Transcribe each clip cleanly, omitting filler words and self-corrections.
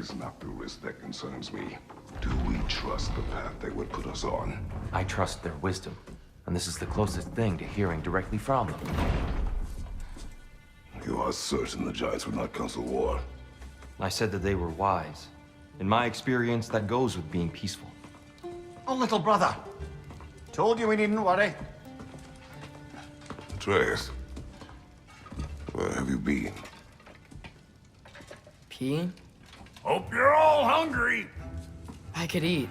is not the risk that concerns me. Do we trust the path they would put us on? I trust their wisdom, and this is the closest thing to hearing directly from them. You are certain the Giants would not counsel war? I said that they were wise. In my experience, that goes with being peaceful. Oh, little brother. Told you we needn't worry. Atreus, where have you been? Peeing? Hope you're all hungry. I could eat.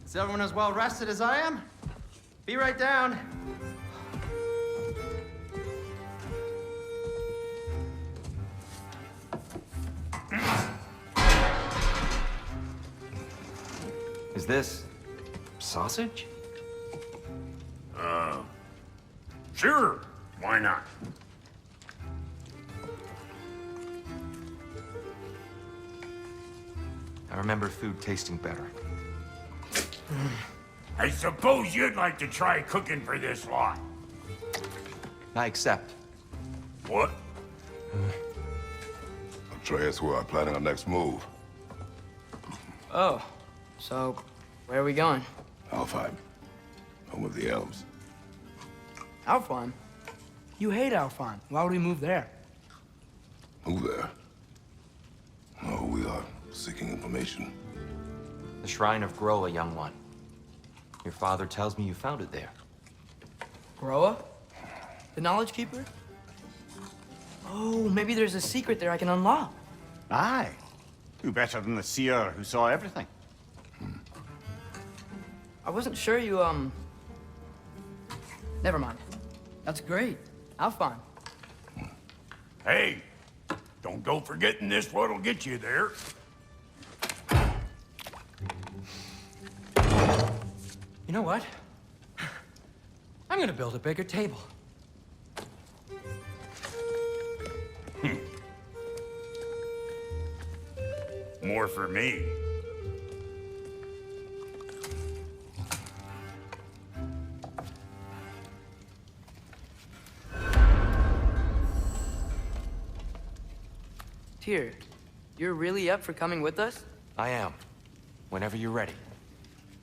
Is everyone as well rested as I am? Be right down. Is this sausage? Sure, why not? I remember food tasting better. I suppose you'd like to try cooking for this lot. I accept. What? Atreus, we are planning our next move. Oh, so where are we going? Alfheim, home of the elves. Alfheim? You hate Alfheim. Why would we move there? Move there? No, we are seeking information. The Shrine of Groa, young one. Your father tells me you found it there. Groa? The Knowledge Keeper? Oh, maybe there's a secret there I can unlock. Aye. Who better than the seer who saw everything? I wasn't sure you, Never mind. That's great. Alfheim. Hey, don't go forgetting this what'll get you there. You know what? I'm gonna build a bigger table. More for me. Tyr, you're really up for coming with us? I am. Whenever you're ready.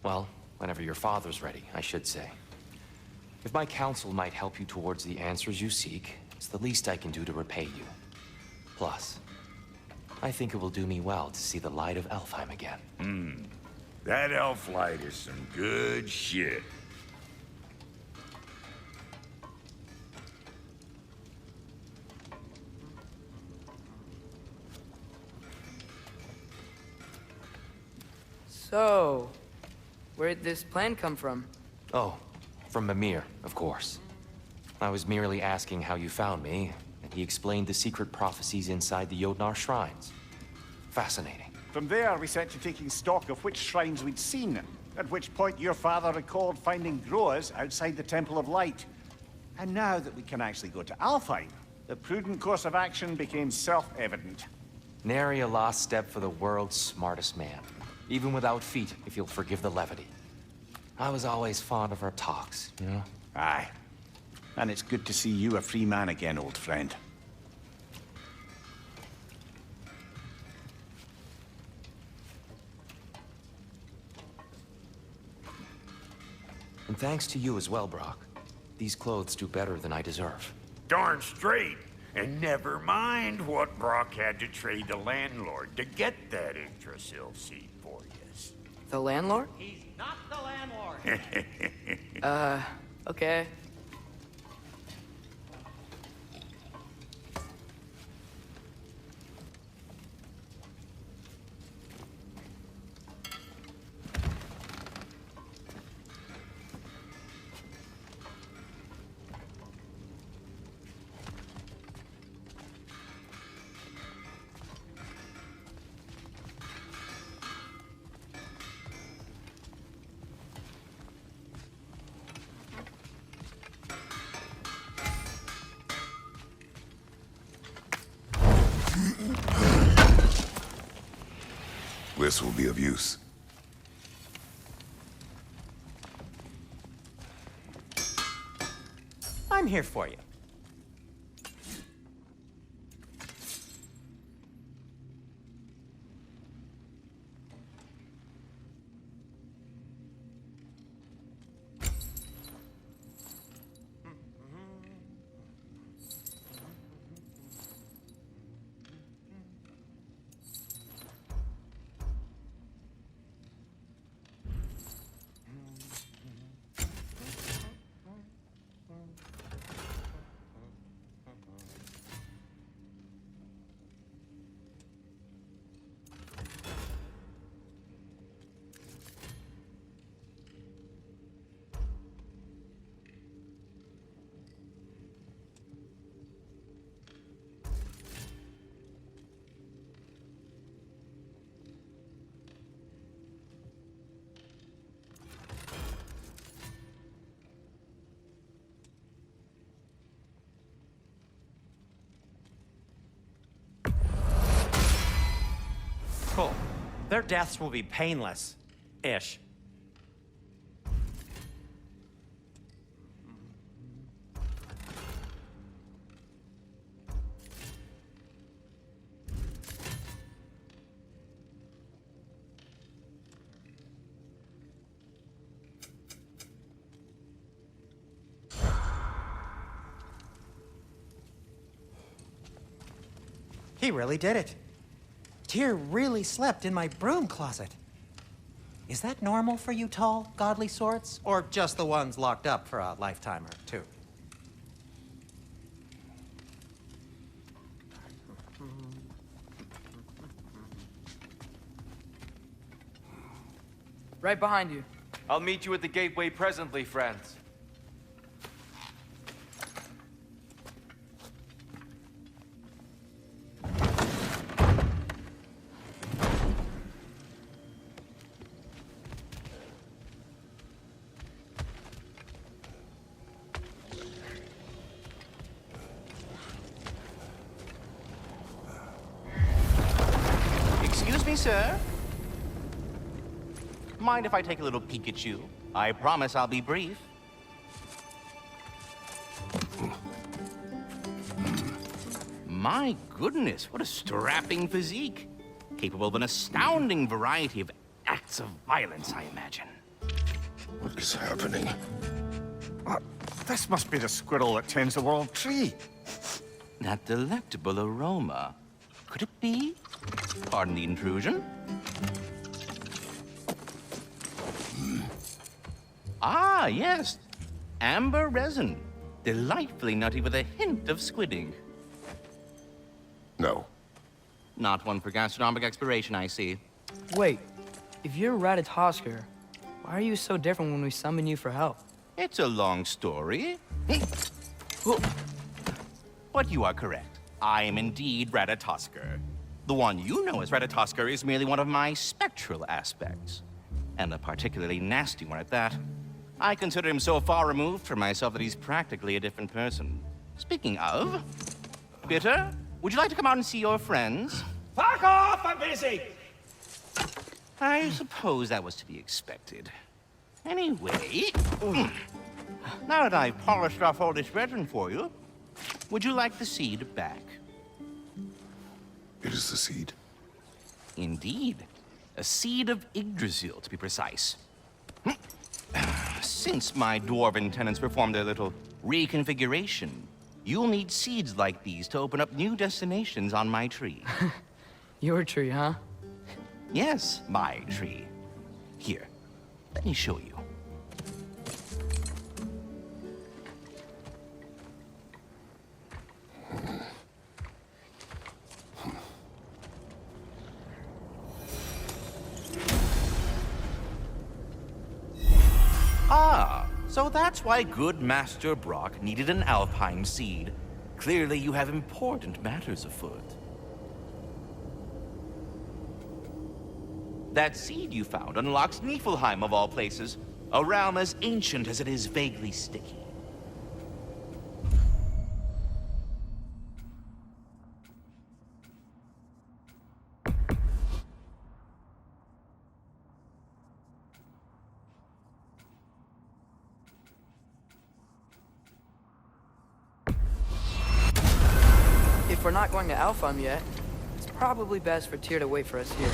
Well, whenever your father's ready, I should say. If my counsel might help you towards the answers you seek, it's the least I can do to repay you. Plus, I think it will do me well to see the light of Alfheim again. That elf light is some good shit. So, where'd this plan come from? Oh, from Mimir, of course. I was merely asking how you found me, and he explained the secret prophecies inside the Jotnar shrines. Fascinating. From there, we set to taking stock of which shrines we'd seen, at which point your father recalled finding Groas outside the Temple of Light. And now that we can actually go to Alfheim, the prudent course of action became self-evident. Nary a lost step for the world's smartest man. Even without feet, if you'll forgive the levity. I was always fond of our talks, you know? Aye. And it's good to see you a free man again, old friend. And thanks to you as well, Brock. These clothes do better than I deserve. Darn straight. And never mind what Brock had to trade the landlord to get that Yggdrasil seed for you. The landlord? He's not the landlord. Okay. This will be of use. I'm here for you. Their deaths will be painless. Ish. He really did it. Tyr really slept in my broom closet. Is that normal for you tall, godly sorts? Or just the ones locked up for a lifetime or two? Right behind you. I'll meet you at the gateway presently, friends. Excuse me, sir. Mind if I take a little peek at you? I promise I'll be brief. My goodness, what a strapping physique. Capable of an astounding variety of acts of violence, I imagine. What is happening? This must be the squirrel that tends the world tree. That delectable aroma. Could it be? Pardon the intrusion. Ah, yes. Amber resin. Delightfully nutty with a hint of squidding. No. Not one for gastronomic exploration, I see. Wait, if you're Ratatoskr, why are you so different when we summon you for help? It's a long story. But you are correct. I am indeed Ratatoskr. The one you know as Ratatoskr is merely one of my spectral aspects. And a particularly nasty one at that. I consider him so far removed from myself that he's practically a different person. Speaking of, Bitter, would you like to come out and see your friends? Fuck off! I'm busy! I suppose that was to be expected. Anyway, now that I've polished off all this resin for you, would you like the seed back? It is the seed. Indeed. A seed of Yggdrasil, to be precise. Since my dwarven tenants performed their little reconfiguration, you'll need seeds like these to open up new destinations on my tree. Your tree, huh? Yes, my tree. Here, let me show you. Ah, so that's why good Master Brock needed an Alfheim seed. Clearly you have important matters afoot. That seed you found unlocks Niflheim of all places, a realm as ancient as it is vaguely sticky. If we're not going to Alfheim yet, it's probably best for Tyr to wait for us here.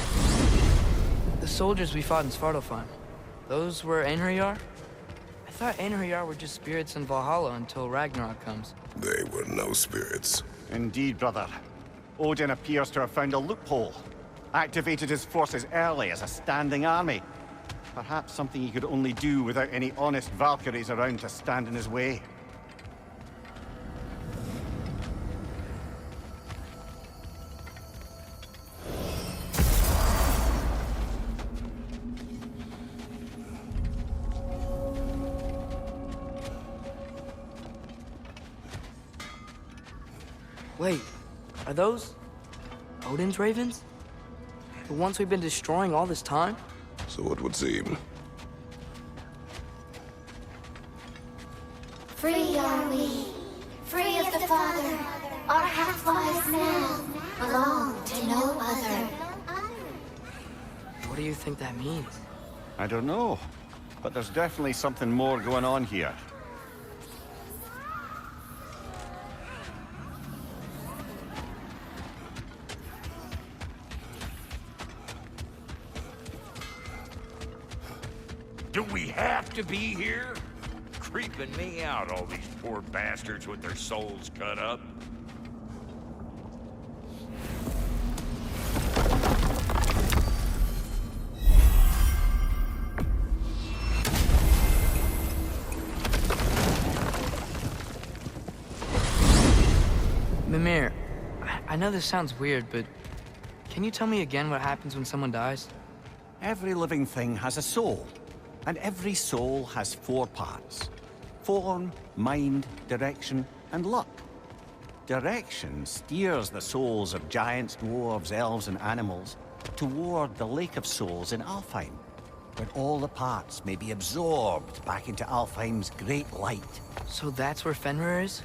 The soldiers we fought in Svartalfheim, those were Einherjar? I thought Einherjar were just spirits in Valhalla until Ragnarok comes. They were no spirits. Indeed, brother. Odin appears to have found a loophole. Activated his forces early as a standing army. Perhaps something he could only do without any honest Valkyries around to stand in his way. Wait, are those Odin's ravens? The ones we've been destroying all this time? So it would seem. Free are we, free of the Father. Our half-wise now belong to no other. What do you think that means? I don't know, but there's definitely something more going on here. Do we have to be here? Creeping me out, all these poor bastards with their souls cut up. Mimir, I know this sounds weird, but can you tell me again what happens when someone dies? Every living thing has a soul, and every soul has 4 parts. Form, mind, direction, and luck. Direction steers the souls of giants, dwarves, elves, and animals toward the Lake of Souls in Alfheim, where all the parts may be absorbed back into Alfheim's great light. So that's where Fenrir is?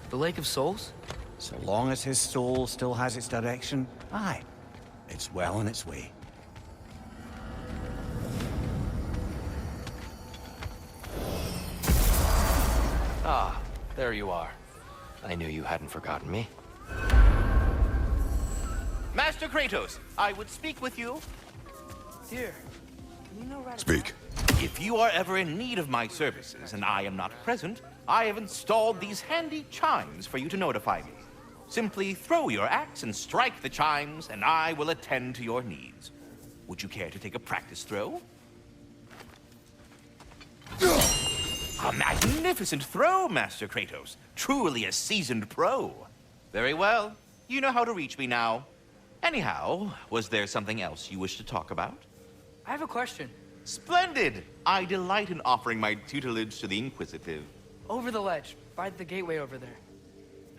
The Lake of Souls? So long as his soul still has its direction, aye, it's well on its way. Ah, there you are. I knew you hadn't forgotten me. Master Kratos, I would speak with you. Dear, you know Ratatoskr? Speak. If you are ever in need of my services and I am not present, I have installed these handy chimes for you to notify me. Simply throw your axe and strike the chimes, and I will attend to your needs. Would you care to take a practice throw? A magnificent throw, Master Kratos. Truly a seasoned pro. Very well. You know how to reach me now. Anyhow, was there something else you wish to talk about? I have a question. Splendid! I delight in offering my tutelage to the inquisitive. Over the ledge, by the gateway over there.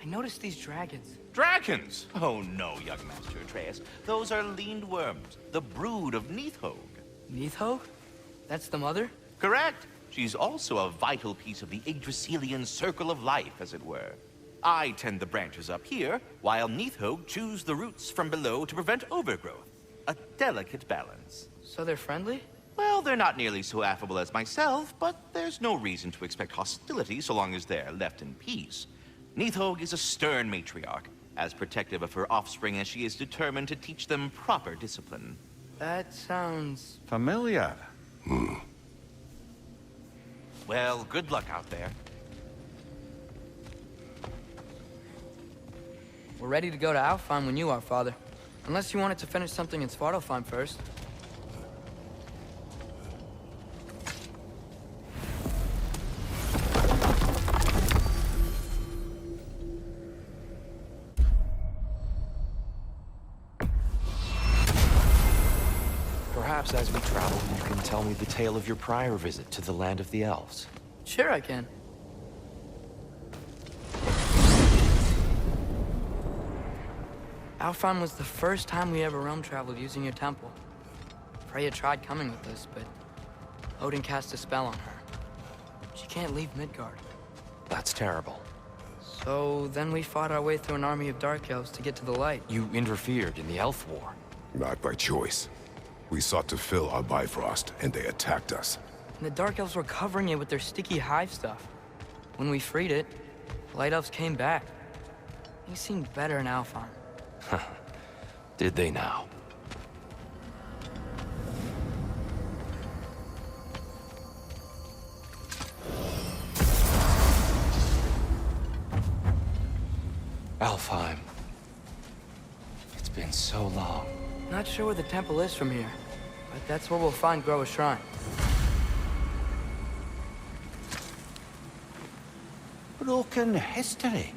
I noticed these dragons. Dragons? Oh no, young Master Atreus. Those are leaned worms, the brood of Niflheim. Niflheim? That's the mother? Correct. She's also a vital piece of the Yggdrasilian circle of life, as it were. I tend the branches up here, while Niflheim chews the roots from below to prevent overgrowth. A delicate balance. So they're friendly? Well, they're not nearly so affable as myself, but there's no reason to expect hostility so long as they're left in peace. Niflheim is a stern matriarch, as protective of her offspring as she is determined to teach them proper discipline. That sounds... Familiar. Well, good luck out there. We're ready to go to Alfheim when you are, Father. Unless you wanted to finish something in Svartalfheim first. Perhaps as we travel, you can tell me the tale of your prior visit to the land of the elves. Sure I can. Alfheim was the first time we ever realm traveled using your temple. Freya tried coming with us, but Odin cast a spell on her. She can't leave Midgard. That's terrible. So then we fought our way through an army of dark elves to get to the light. You interfered in the elf war. Not by choice. We sought to fill our Bifrost, and they attacked us. And the dark elves were covering it with their sticky hive stuff. When we freed it, the light elves came back. They seemed better in Alfheim. Did they now? Alfheim. It's been so long. Not sure where the temple is from here, but that's where we'll find Groa's shrine. Broken history.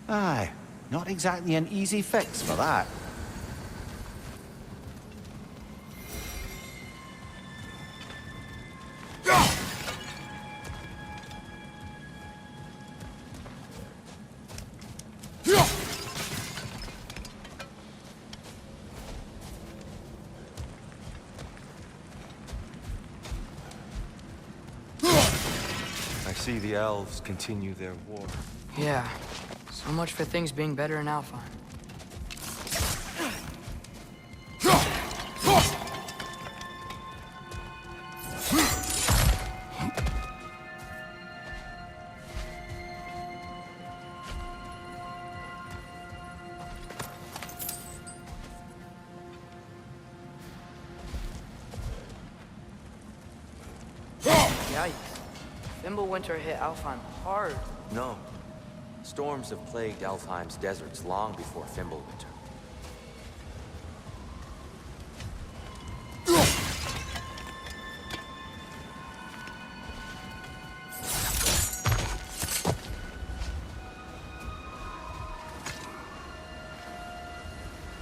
Aye, not exactly an easy fix for that. I see the elves continue their war. Yeah, so much for things being better in Alfheim. Alfheim. Yikes. Fimbulwinter hit Alfheim hard. No. Storms have plagued Alfheim's deserts long before Fimbulwinter.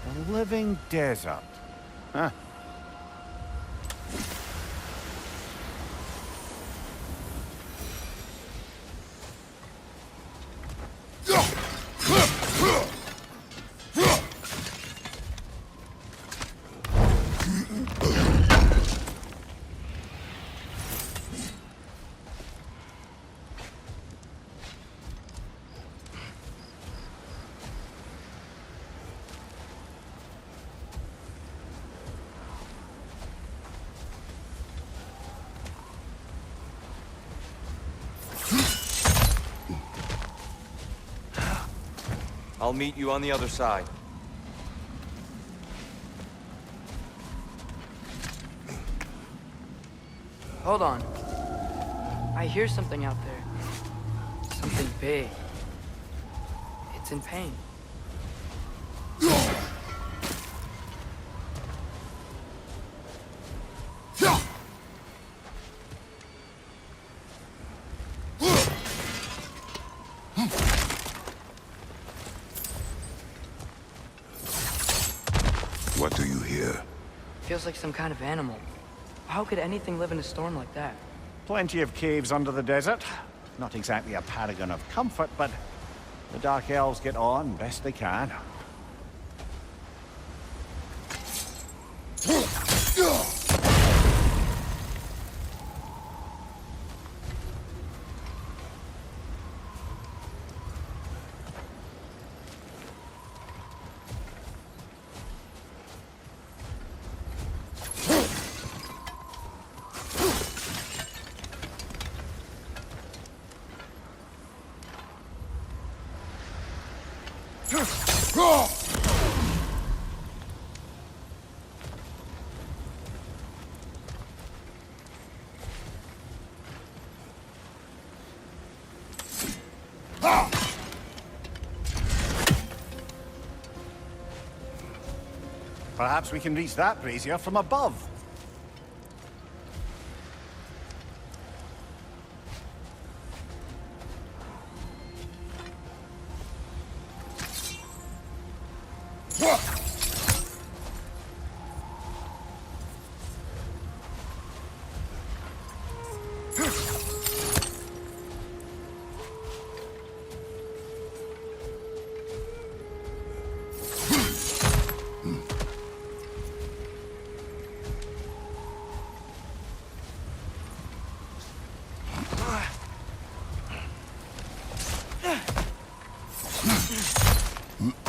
A living desert. Huh. I'll meet you on the other side. Hold on. I hear something out there. Something big. It's in pain. What do you hear? Feels like some kind of animal. How could anything live in a storm like that? Plenty of caves under the desert. Not exactly a paragon of comfort, but the Dark Elves get on best they can. Perhaps we can reach that brazier from above.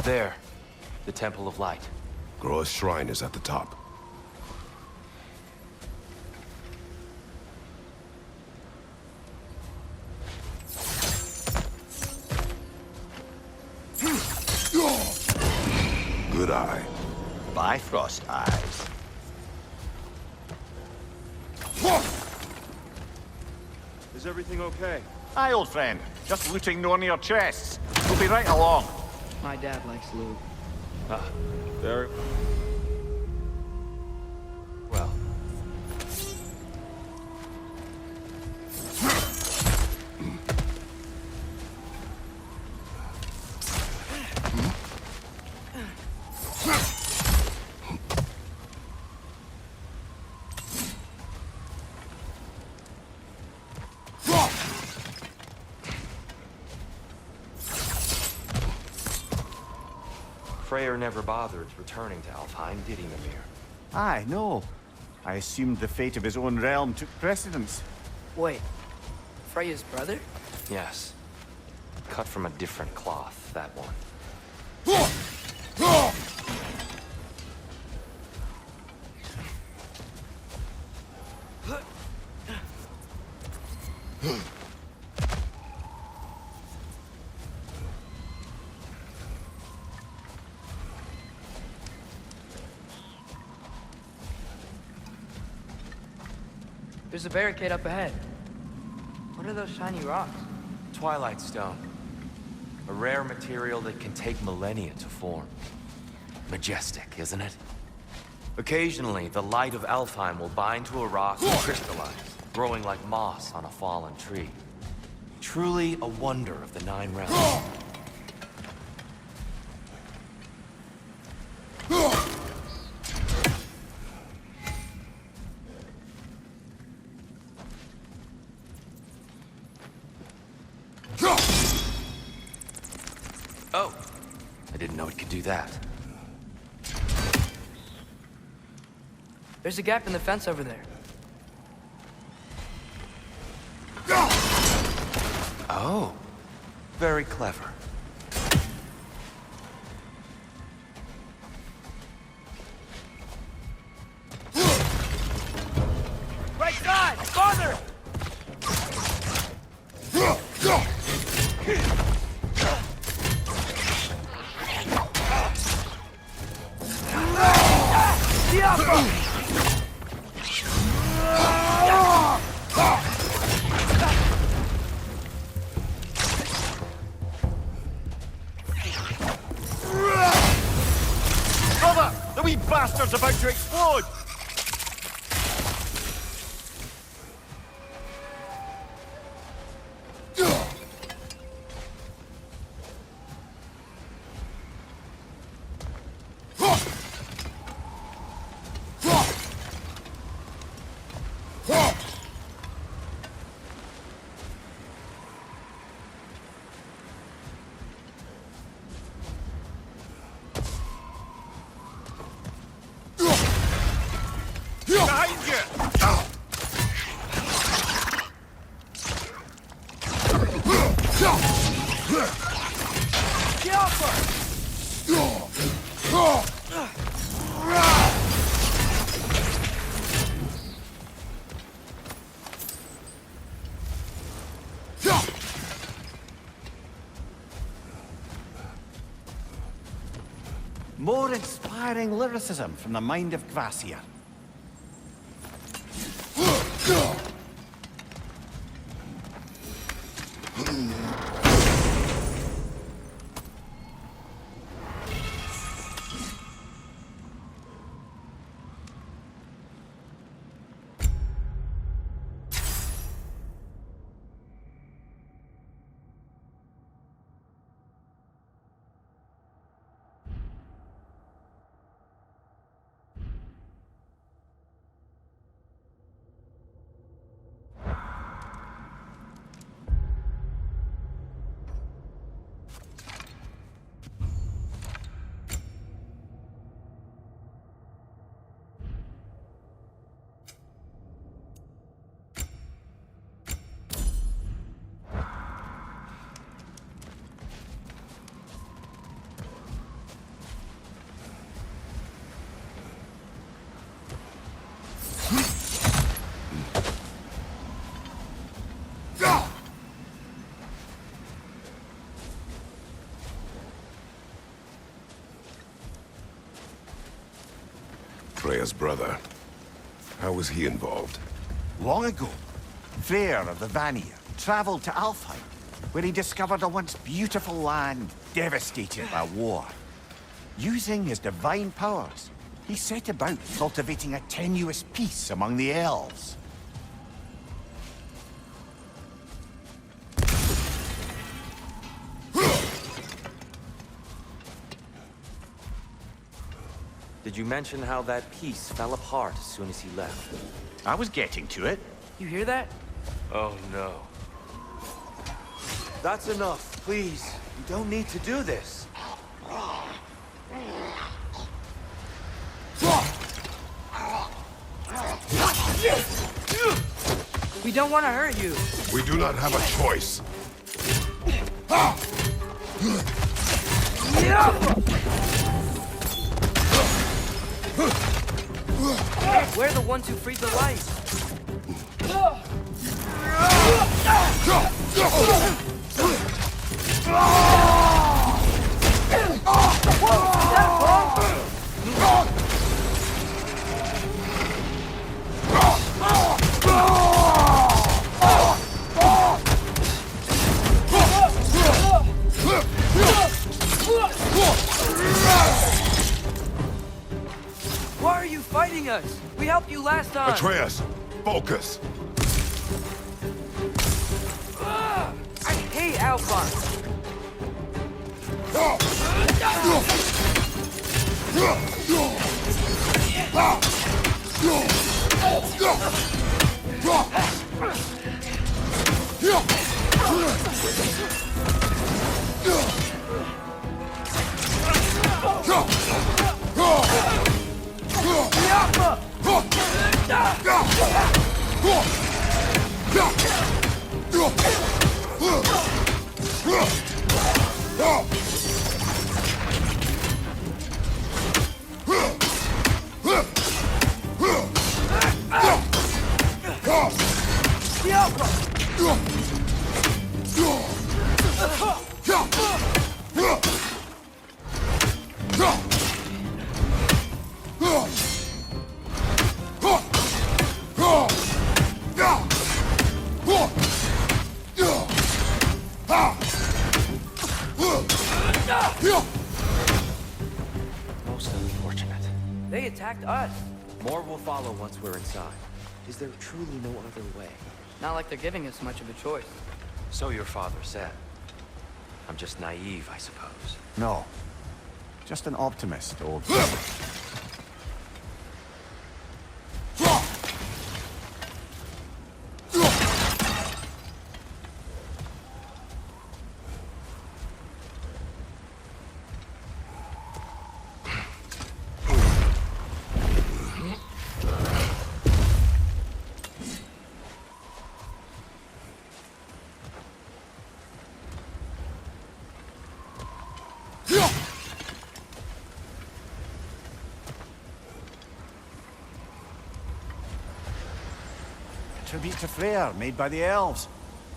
There. The Temple of Light. Groa's shrine is at the top. Good eye. Bifrost eyes. Is everything okay? Aye, old friend. Just looting no near chests. We'll be right along. My dad likes loot. Very well. Freyr never bothered returning to Alfheim, did he, Mimir? Aye, no. I assumed the fate of his own realm took precedence. Wait. Freya's brother? Yes. Cut from a different cloth, that one. There's a barricade up ahead. What are those shiny rocks? Twilight stone. A rare material that can take millennia to form. Majestic, isn't it? Occasionally, the light of Alfheim will bind to a rock and crystallize, growing like moss on a fallen tree. Truly a wonder of the Nine Realms. Oh, I didn't know it could do that. There's a gap in the fence over there. Oh, very clever. Right side! Farther! Brother! The wee bastard's about to explode! Behind you! More inspiring lyricism from the mind of Kvasir. Freya's brother. How was he involved? Long ago, Freyr of the Vanir traveled to Alfheim, where he discovered a once beautiful land devastated by war. Using his divine powers, he set about cultivating a tenuous peace among the elves. Did you mention how that piece fell apart as soon as he left? I was getting to it. You hear that? Oh no. That's enough, please. You don't need to do this. We don't want to hurt you. We do not have a choice. We're the ones who freed the light. helped you last time. Atreus, focus. I hate Alfheim. Most unfortunate. They attacked us. More will follow once we're inside. Is there truly no other way? Not like they're giving us much of a choice. So your father said. I'm just naive, I suppose. No. Just an optimist, old. Tribute to Freyr, made by the elves.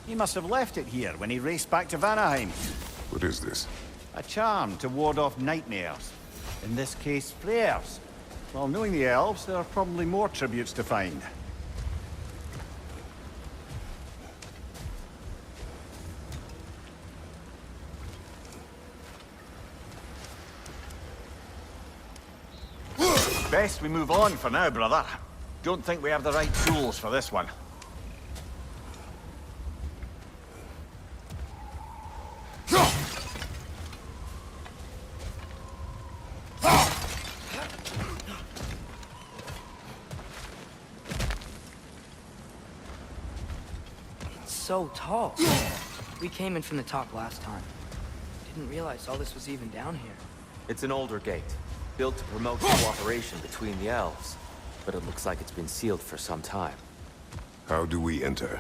He must have left it here when he raced back to Vanaheim. What is this? A charm to ward off nightmares. In this case, Freyr's. Well, knowing the elves, there are probably more tributes to find. Best we move on for now, brother. Don't think we have the right tools for this one. It's so tall. We came in from the top last time. Didn't realize all this was even down here. It's an older gate, built to promote cooperation between the elves. But it looks like it's been sealed for some time. How do we enter?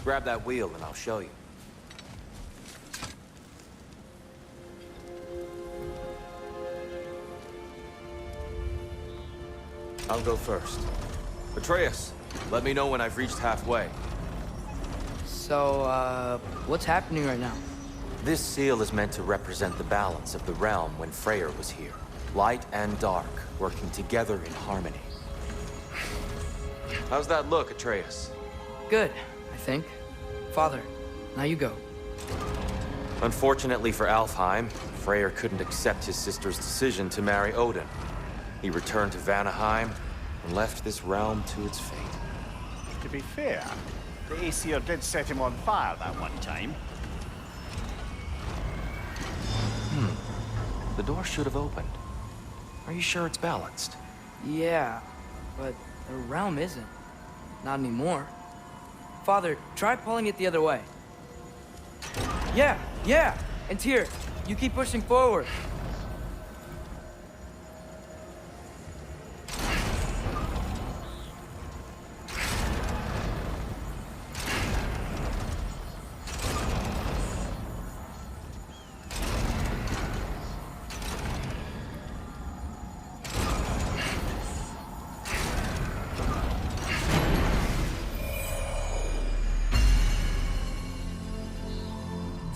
Grab that wheel and I'll show you. I'll go first. Atreus, let me know when I've reached halfway. So, what's happening right now? This seal is meant to represent the balance of the realm when Freyr was here. Light and dark, working together in harmony. How's that look, Atreus? Good, I think. Father, now you go. Unfortunately for Alfheim, Freyr couldn't accept his sister's decision to marry Odin. He returned to Vanaheim and left this realm to its fate. To be fair, the Æsir did set him on fire that one time. The door should have opened. Are you sure it's balanced? Yeah, but the realm isn't. Not anymore. Father, try pulling it the other way. Yeah! And Tyr, you keep pushing forward.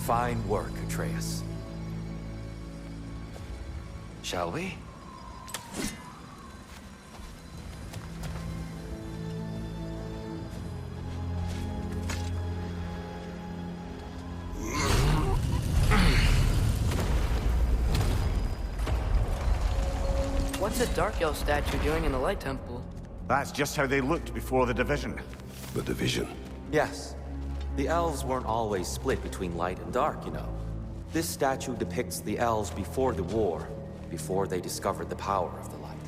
Fine work, Atreus. Shall we? What's a dark elf statue doing in the Light Temple? That's just how they looked before the division. The division. Yes. The elves weren't always split between light and dark, you know. This statue depicts the elves before the war, before they discovered the power of the light.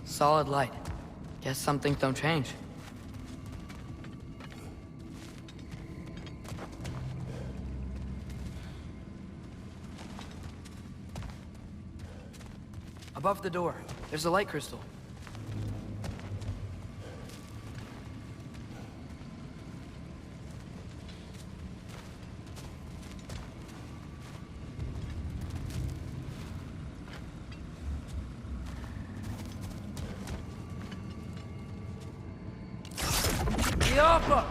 Solid light. Guess some things don't change. Above the door, there's a light crystal. Yappa!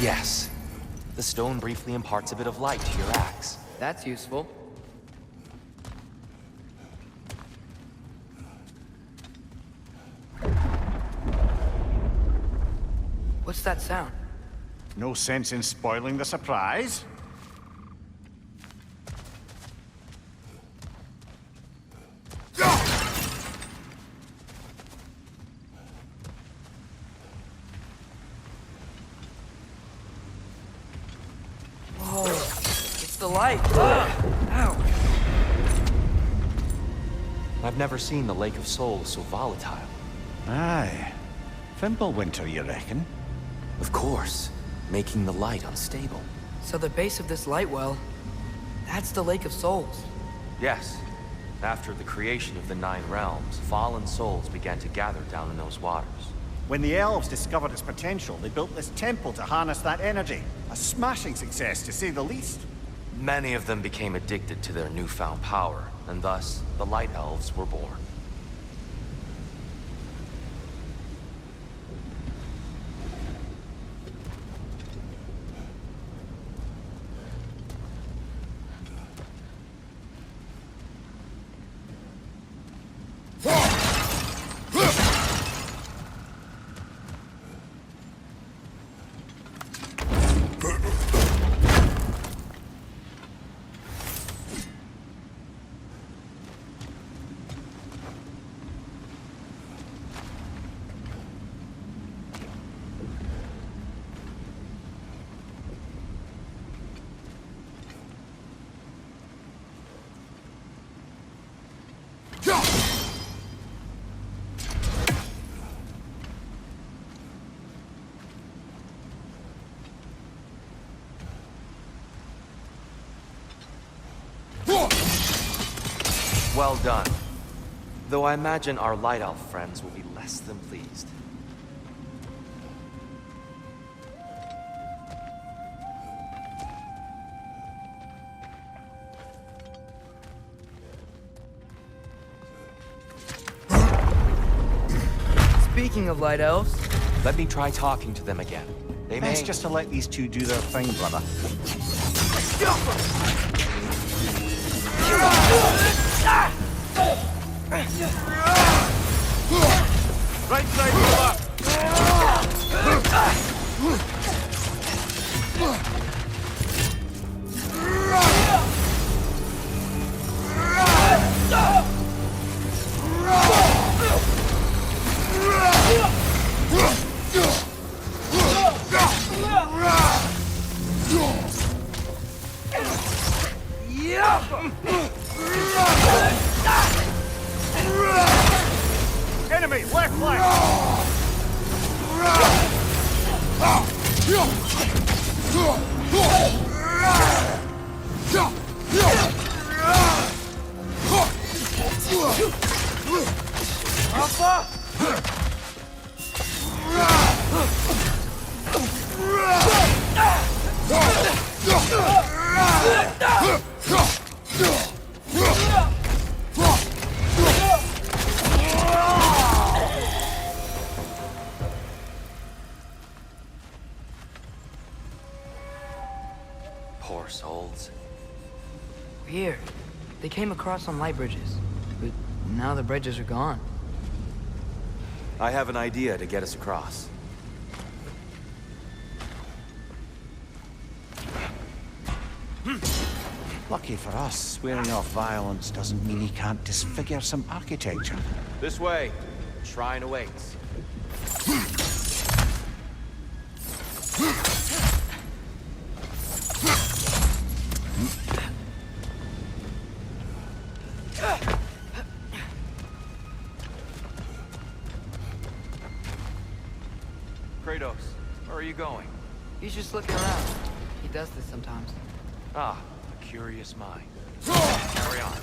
Yes. The stone briefly imparts a bit of light to your axe. That's useful. What's that sound? No sense in spoiling the surprise. Whoa, it's the light. Ow. I've never seen the Lake of Souls so volatile. Aye. Fimbulwinter, you reckon? Of course, making the light unstable. So the base of this light well, that's the Lake of Souls. Yes. After the creation of the 9 realms, fallen souls began to gather down in those waters. When the elves discovered its potential, they built this temple to harness that energy. A smashing success, to say the least. Many of them became addicted to their newfound power, and thus, the Light Elves were born. Well done. Though I imagine our Light Elf friends will be less than pleased. Speaking of Light Elves... Let me try talking to them again. They may... Best just to let these two do their thing, brother. Right side, brother! Enemy, left flank! Alpha! Here. They came across on light bridges. But now the bridges are gone. I have an idea to get us across. Lucky for us, swearing off violence doesn't mean he can't disfigure some architecture. This way. Shrine awaits. Kratos, where are you going? He's just looking around. He does this sometimes. Ah, a curious mind. Carry on.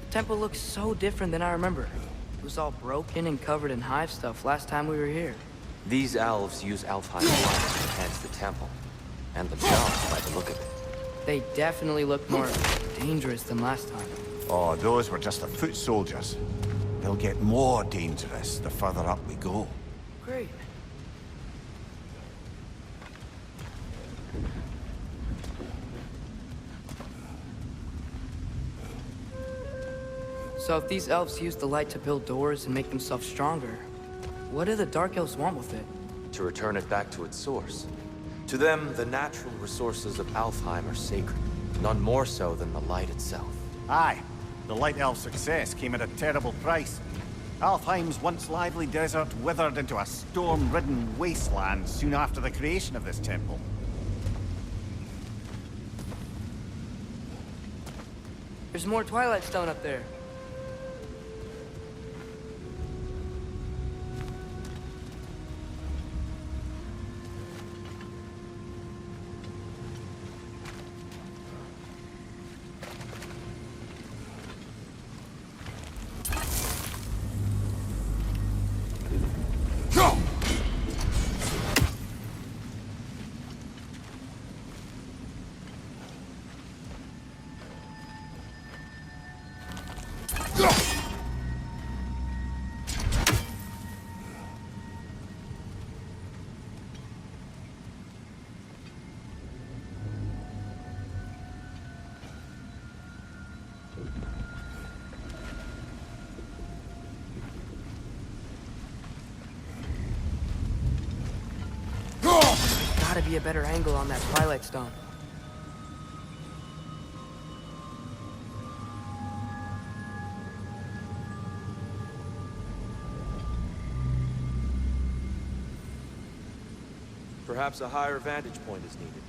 The temple looks so different than I remember. It was all broken and covered in hive stuff last time we were here. These elves use Alfheim to enhance the temple. And themselves, by the look of it. They definitely look more dangerous than last time. Oh, those were just the foot soldiers. They'll get more dangerous the further up we go. Great. So if these elves use the light to build doors and make themselves stronger, what do the Dark Elves want with it? To return it back to its source. To them, the natural resources of Alfheim are sacred, none more so than the light itself. Aye, the Light Elf success came at a terrible price. Alfheim's once lively desert withered into a storm-ridden wasteland soon after the creation of this temple. There's more Twilight Stone up there. Gotta be a better angle on that Twilight Stone. Perhaps a higher vantage point is needed.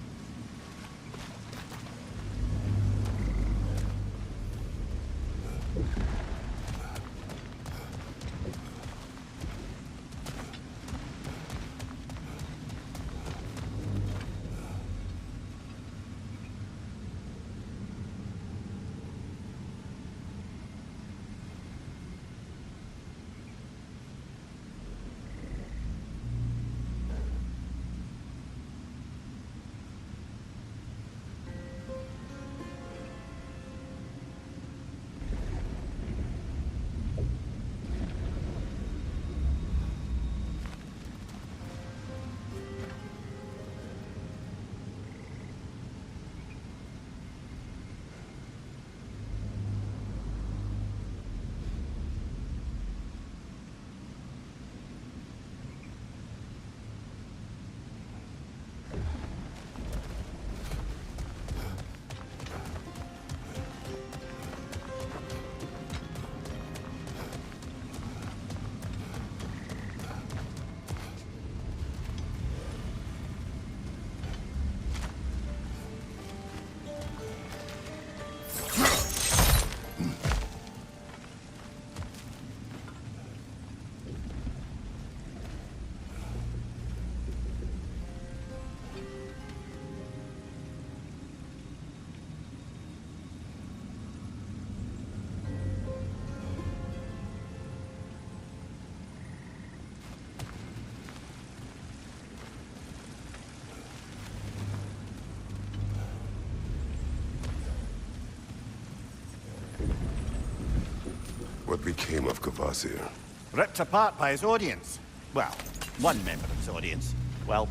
What became of Kvasir? Ripped apart by his audience. Well, one member of his audience. Well,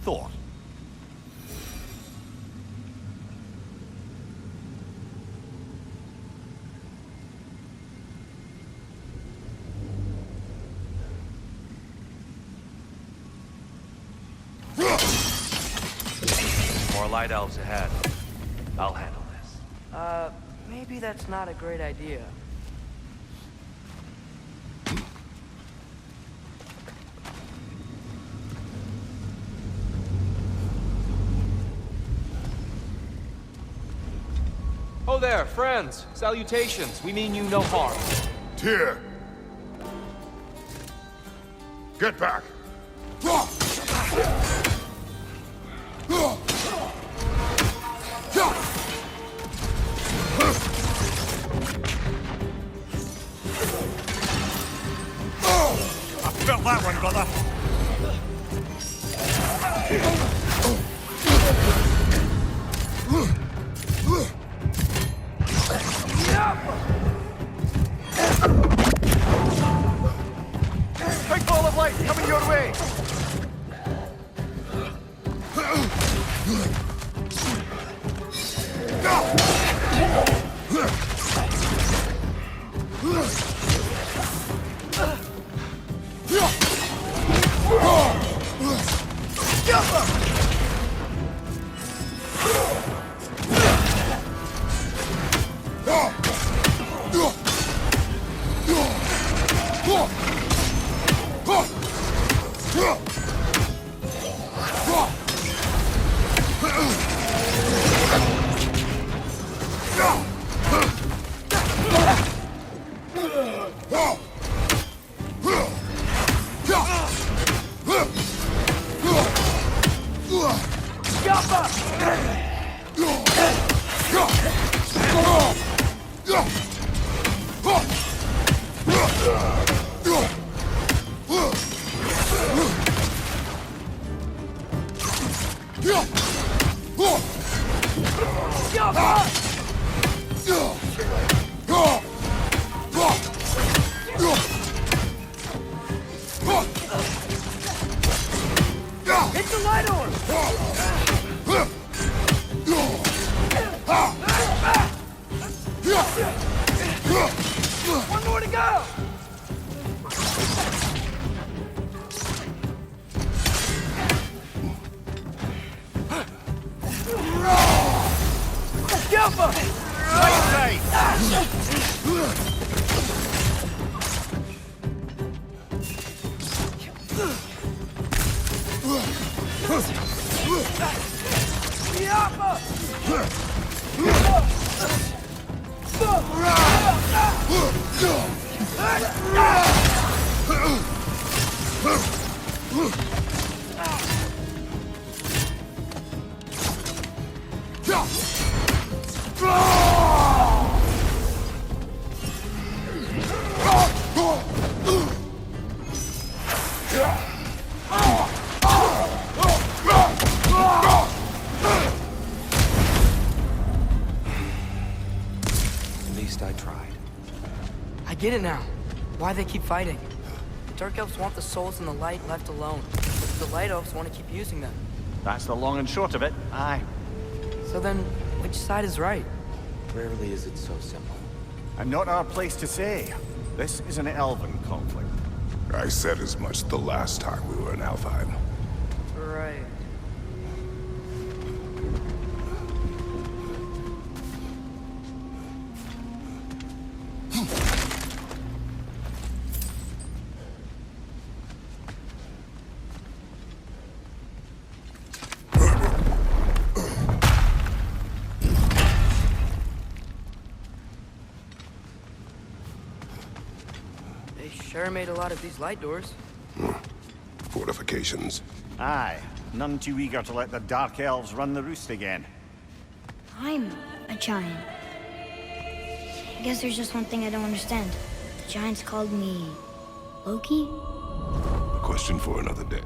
Thor. More light elves ahead. I'll handle this. Maybe that's not a great idea. Oh there, friends. Salutations. We mean you no harm. Tyr! Get back! I felt that one, brother. Big ball of light coming your way. One more to go! Jumper! Right. I get it now. Why they keep fighting. The Dark Elves want the souls in the light left alone. But the Light Elves want to keep using them. That's the long and short of it. Aye. So then, which side is right? Rarely is it so simple. And not our place to say. This is an elven conflict. I said as much the last time we were in Alfheim. Right. Sure made a lot of these light doors. Fortifications. Aye. None too eager to let the Dark Elves run the roost again. I'm a giant. I guess there's just one thing I don't understand. The giants called me... Loki? A question for another day.